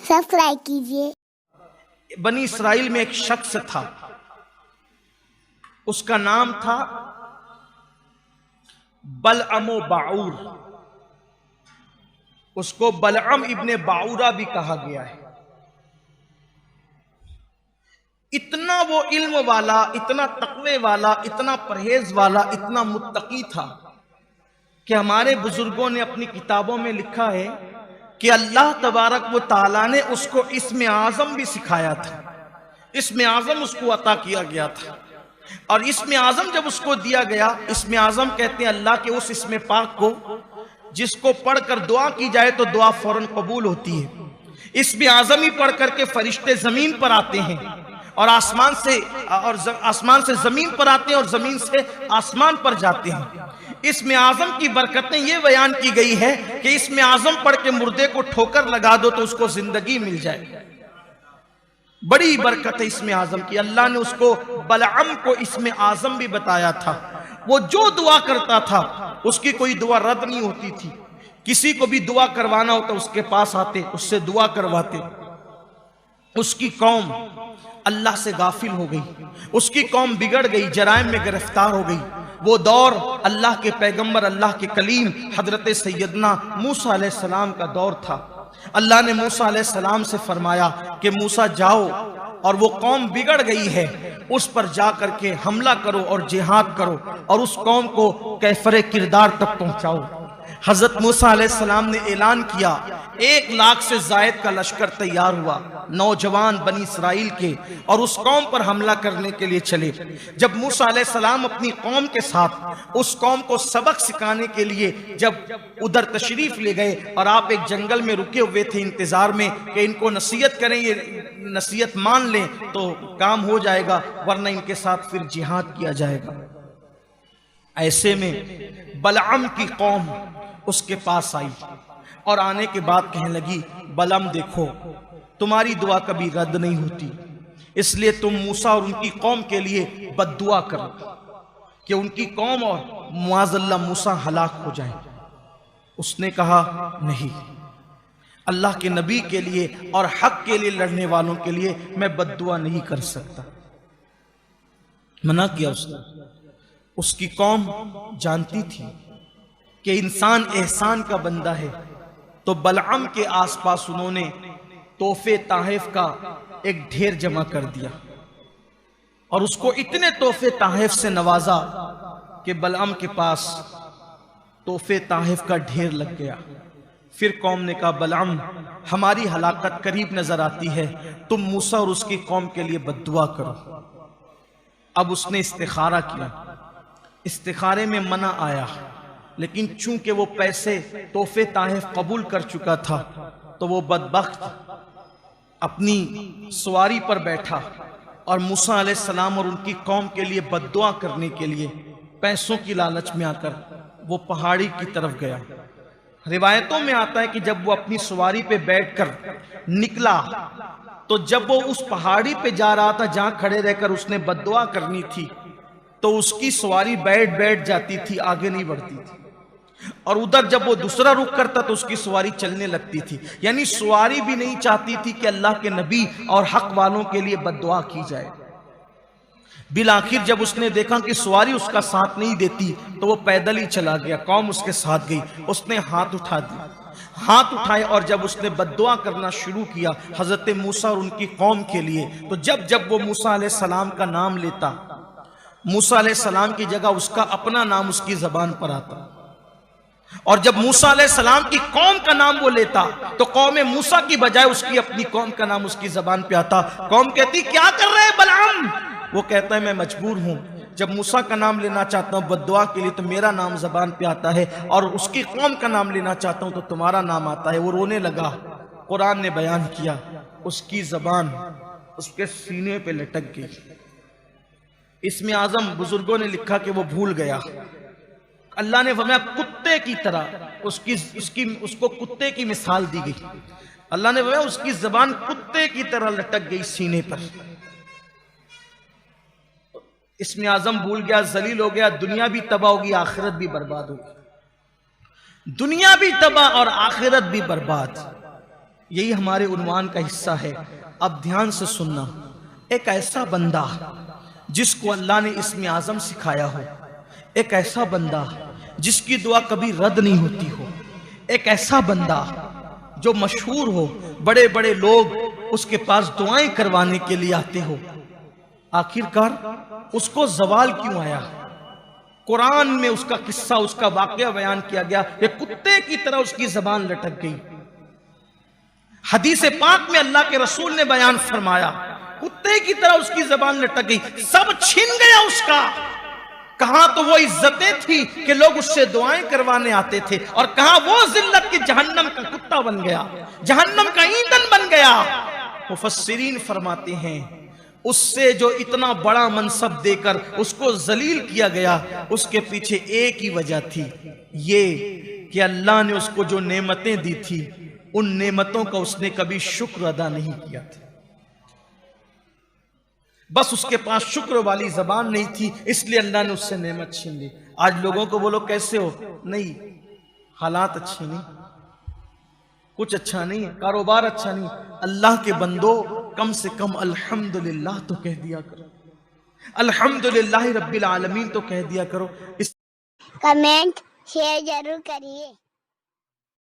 Subscribe کیجیے۔ بنی اسرائیل میں ایک شخص تھا، اس کا نام تھا بلعم و باعور۔ اس کو بلعم ابن باعورہ بھی کہا گیا ہے۔ اتنا وہ علم والا، اتنا تقوی والا، اتنا پرہیز والا، اتنا متقی تھا کہ ہمارے بزرگوں نے اپنی کتابوں میں لکھا ہے کہ اللہ تبارک و تعالیٰ نے اس کو اسم اعظم بھی سکھایا تھا۔ اسم اعظم اس کو عطا کیا گیا تھا، اور اسم اعظم جب اس کو دیا گیا، اسم اعظم کہتے ہیں اللہ کے اس اسم پاک کو جس کو پڑھ کر دعا کی جائے تو دعا فوراً قبول ہوتی ہے۔ اسم اعظم ہی پڑھ کر کے فرشتے زمین پر آتے ہیں، اور آسمان سے زمین پر آتے ہیں، اور زمین سے آسمان پر جاتے ہیں۔ اسم اعظم کی برکتیں یہ بیان کی گئی ہے کہ اسم اعظم پڑھ کے مردے کو ٹھوکر لگا دو تو اس کو زندگی مل جائے۔ بڑی برکت ہے اسم اعظم کی۔ اللہ نے اس کو بلعم کو اسم اعظم بھی بتایا تھا۔ وہ جو دعا کرتا تھا اس کی کوئی دعا رد نہیں ہوتی تھی۔ کسی کو بھی دعا کروانا ہوتا اس کے پاس آتے، اس سے دعا کرواتے۔ اس کی قوم اللہ سے غافل ہو گئی، اس کی قوم بگڑ گئی، جرائم میں گرفتار ہو گئی۔ وہ دور اللہ کے پیغمبر، اللہ کے کلیم حضرت سیدنا موسیٰ علیہ السلام کا دور تھا۔ اللہ نے موسیٰ علیہ السلام سے فرمایا کہ موسیٰ جاؤ، اور وہ قوم بگڑ گئی ہے اس پر جا کر کے حملہ کرو اور جہاد کرو، اور اس قوم کو کیفر کردار تک پہنچاؤ۔ حضرت موسیٰ علیہ السلام نے اعلان کیا، 1,00,000 سے زائد کا لشکر تیار ہوا، نوجوان بنی اسرائیل کے، اور اس قوم پر حملہ کرنے کے لیے چلے۔ جب موسیٰ علیہ السلام اپنی قوم کے ساتھ اس قوم کو سبق سکھانے کے لیے جب ادھر تشریف لے گئے، اور آپ ایک جنگل میں رکے ہوئے تھے انتظار میں کہ ان کو نصیحت کریں، یہ نصیحت مان لیں تو کام ہو جائے گا، ورنہ ان کے ساتھ پھر جہاد کیا جائے گا۔ ایسے میں بلعم کی قوم اس کے پاس آئی، اور آنے کے بعد کہنے لگی، بلعم دیکھو تمہاری دعا کبھی رد نہیں ہوتی، اس لیے تم موسیٰ اور ان کی قوم کے لیے بد دعا کرو کہ ان کی قوم اور معاذ اللہ موسیٰ ہلاک ہو جائیں۔ اس نے کہا نہیں، اللہ کے نبی کے لیے اور حق کے لیے لڑنے والوں کے لیے میں بد دعا نہیں کر سکتا۔ منع کیا اس نے۔ اس کی قوم جانتی تھی کہ انسان احسان کا بندہ ہے، تو بلعم کے آس پاس انہوں نے تحفے تحائف کا ایک ڈھیر جمع کر دیا، اور اس کو اتنے تحفے تحائف سے نوازا کہ بلعم کے پاس تحفے تحائف کا ڈھیر لگ گیا۔ پھر قوم نے کہا، بلعم ہماری ہلاکت قریب نظر آتی ہے، تم موسیٰ اور اس کی قوم کے لیے بد دعا کرو۔ اب اس نے استخارہ کیا، استخارے میں منع آیا، لیکن چونکہ وہ پیسے تحفے تحائف قبول کر چکا تھا تو وہ بدبخت اپنی سواری پر بیٹھا، اور موسیٰ علیہ السلام اور ان کی قوم کے لیے بد دعا کرنے کے لیے پیسوں کی لالچ میں آ کر وہ پہاڑی کی طرف گیا۔ روایتوں میں آتا ہے کہ جب وہ اپنی سواری پہ بیٹھ کر نکلا تو جب وہ اس پہاڑی پہ جا رہا تھا جہاں کھڑے رہ کر اس نے بد دعا کرنی تھی، تو اس کی سواری بیٹھ جاتی تھی، آگے نہیں بڑھتی تھی، اور ادھر جب وہ دوسرا رخ کرتا تو اس کی سواری چلنے لگتی تھی۔ یعنی سواری بھی نہیں چاہتی تھی کہ اللہ کے نبی اور حق والوں کے لیے بد دعا کی جائے۔ بالآخر جب اس نے دیکھا کہ سواری اس کا ساتھ نہیں دیتی تو وہ پیدل ہی چلا گیا، قوم اس کے ساتھ گئی۔ اس نے ہاتھ اٹھا دیا، ہاتھ اٹھائے، اور جب اس نے بد دعا کرنا شروع کیا حضرت موسیٰ اور ان کی قوم کے لیے، تو جب وہ موسیٰ علیہ السلام کا نام لیتا، موسیٰ علیہ السلام کی جگہ اس کا اپنا نام اس کی زبان پر آتا، اور جب موسیٰ علیہ السلام کی قوم کا نام وہ لیتا تو قوم موسیٰ کی بجائے اس کی اپنی قوم کا نام اس کی زبان پہ آتا۔ قوم کہتی، کیا کر رہے بلعم؟ وہ کہتا ہے، میں مجبور ہوں، جب موسیٰ کا نام لینا چاہتا ہوں بد دعا کے لیے تو میرا نام زبان پہ آتا ہے، اور اس کی قوم کا نام لینا چاہتا ہوں تو تمہارا نام آتا ہے۔ وہ رونے لگا۔ قرآن نے بیان کیا، اس کی زبان اس کے سینے پہ لٹک گئی۔ اسم اعظم بزرگوں نے لکھا کہ وہ بھول گیا۔ اللہ نے فرمایا کتے کی طرح اس کو کتے کی مثال دی گئی۔ اللہ نے فرمایا اس کی زبان کتے کی طرح لٹک گئی سینے پر۔ اسم اعظم بھول گیا، ذلیل ہو گیا، دنیا بھی تباہ ہوگی، آخرت بھی برباد ہوگی۔ دنیا بھی تباہ اور آخرت بھی برباد۔ یہی ہمارے عنوان کا حصہ ہے. اب دھیان سے سننا. ایک ایسا بندہ جس کو اللہ نے اسم اعظم سکھایا ہو، ایک ایسا بندہ جس کی دعا کبھی رد نہیں ہوتی ہو، ایک ایسا بندہ جو مشہور ہو، بڑے بڑے لوگ اس کے پاس دعائیں کروانے کے لیے آتے ہو، آخر کار اس کو زوال کیوں آیا؟ قرآن میں اس کا قصہ، اس کا واقعہ بیان کیا گیا کہ کتے کی طرح اس کی زبان لٹک گئی. حدیث پاک میں اللہ کے رسول نے بیان فرمایا کتے کی طرح اس کی زبان لٹک گئی، سب چھن گیا اس کا. کہاں تو وہ عزتیں تھی کہ لوگ اس سے دعائیں کروانے آتے تھے، اور کہاں وہ ذلت کہ جہنم کا کتا بن گیا، جہنم کا ایندھن بن گیا. مفسرین فرماتے ہیں اس سے جو اتنا بڑا منصب دے کر اس کو ذلیل کیا گیا، اس کے پیچھے ایک ہی وجہ تھی، یہ کہ اللہ نے اس کو جو نعمتیں دی تھی ان نعمتوں کا اس نے کبھی شکر ادا نہیں کیا تھا. بس اس کے پاس شکر والی زبان نہیں تھی، اس لیے اللہ نے اس سے نعمت چھین لی. آج لوگوں کو بولو کیسے ہو، نہیں، حالات اچھے نہیں، کچھ اچھا نہیں، کاروبار اچھا نہیں. اللہ کے بندو کم سے کم الحمدللہ تو کہہ دیا کرو، الحمدللہ رب العالمین تو کہہ دیا کرو. کمنٹ شیئر ضرور کریے.